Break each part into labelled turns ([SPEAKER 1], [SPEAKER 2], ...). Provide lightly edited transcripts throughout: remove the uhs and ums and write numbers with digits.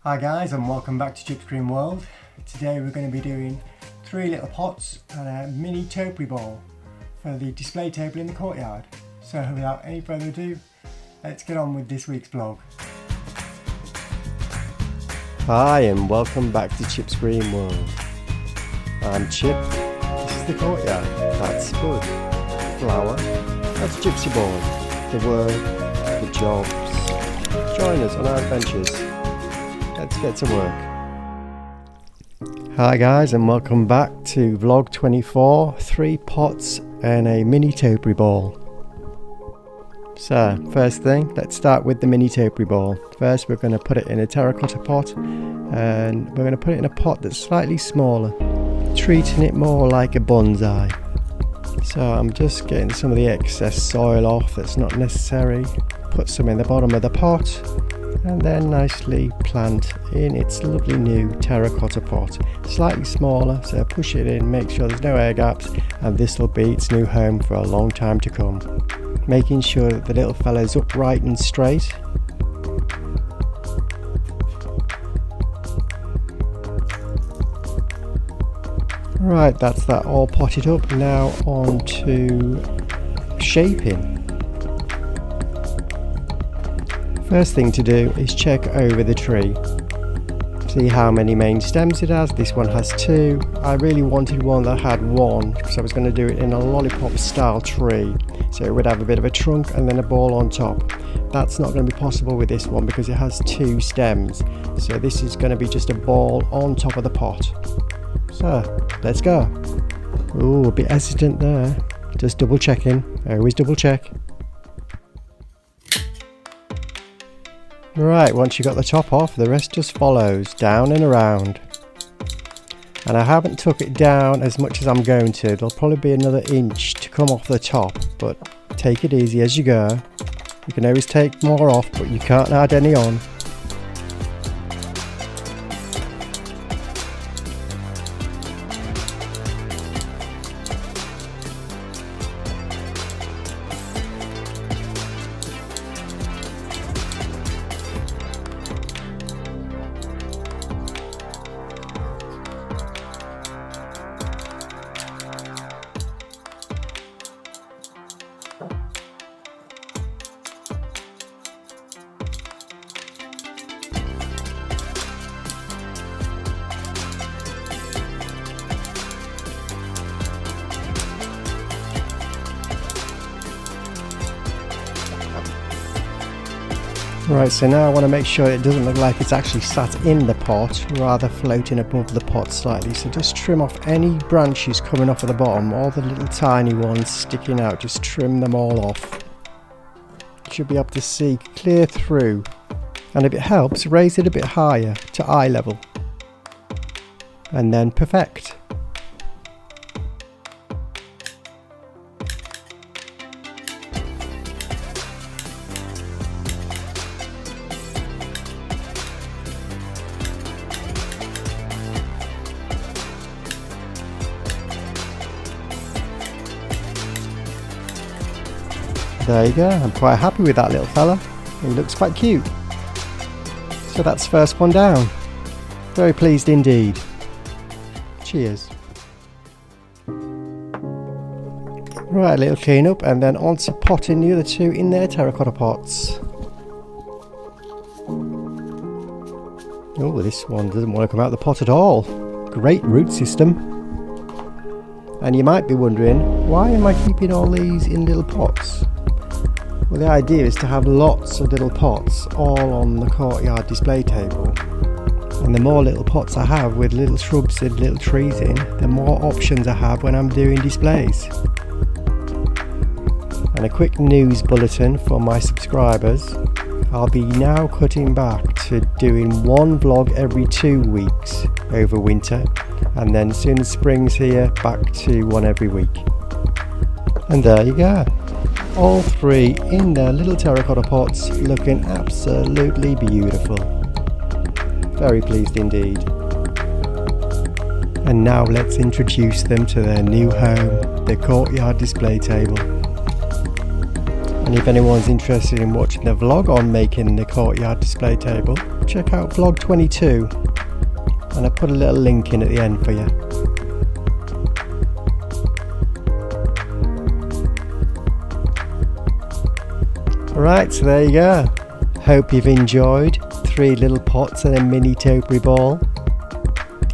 [SPEAKER 1] Hi guys, and welcome back to Chip's Green World. Today we're going to be doing 3 little pots and a mini topiary ball for the display table in the courtyard. So without any further ado, let's get on with this week's vlog.
[SPEAKER 2] Hi and welcome back to Chip's Green World. I'm Chip, this is the courtyard, that's good. Flower, that's Gypsy Boy. The work, the jobs. Join us on our adventures. Let's get to work. Hi guys and welcome back to vlog 24, 3 pots and a mini topiary ball. So first thing, let's start with the mini topiary ball. First we're going to put it in a terracotta pot, and we're going to put it in a pot that's slightly smaller, treating it more like a bonsai. So I'm just getting some of the excess soil off that's not necessary, put some in the bottom of the pot, and then nicely plant in its lovely new terracotta pot. Slightly smaller, so push it in, make sure there's no air gaps, and this will be its new home for a long time to come. Making sure that the little fella's upright and straight. Right, that's that all potted up. Now on to shaping. First thing to do is check over the tree. See how many main stems it has. This one has 2. I really wanted one that had 1 because I was going to do it in a lollipop style tree. So it would have a bit of a trunk and then a ball on top. That's not going to be possible with this one because it has 2 stems. So this is going to be just a ball on top of the pot. So let's go. Ooh, a bit hesitant there. Just double checking. I always double check. Right, once you got the top off, the rest just follows, down and around. And I haven't took it down as much as I'm going to. There'll probably be another inch to come off the top, but take it easy as you go. You can always take more off, but you can't add any on. Right, so now I want to make sure it doesn't look like it's actually sat in the pot, rather floating above the pot slightly. So just trim off any branches coming off at the bottom, all the little tiny ones sticking out, just trim them all off. You should be able to see clear through, and if it helps, raise it a bit higher to eye level, and then perfect. There you go, I'm quite happy with that little fella. He looks quite cute. So that's first one down. Very pleased indeed. Cheers. Right, a little clean up and then on to potting the other 2 in their terracotta pots. Oh, this one doesn't want to come out of the pot at all. Great root system. And you might be wondering, why am I keeping all these in little pots? Well, the idea is to have lots of little pots all on the courtyard display table. And the more little pots I have with little shrubs and little trees in, the more options I have when I'm doing displays. And a quick news bulletin for my subscribers. I'll be now cutting back to doing 1 vlog every 2 weeks over winter. And then as soon as spring's here, back to 1 every week. And there you go. All 3 in their little terracotta pots, looking absolutely beautiful. Very pleased indeed. And now let's introduce them to their new home, the courtyard display table. And if anyone's interested in watching the vlog on making the courtyard display table, check out vlog 22, and I put a little link in at the end for you. Alright, so there you go. Hope you've enjoyed 3 little pots and a mini topiary ball.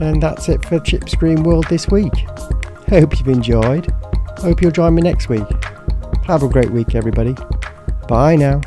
[SPEAKER 2] And that's it for Chip's Green World this week. Hope you've enjoyed. Hope you'll join me next week. Have a great week, everybody. Bye now.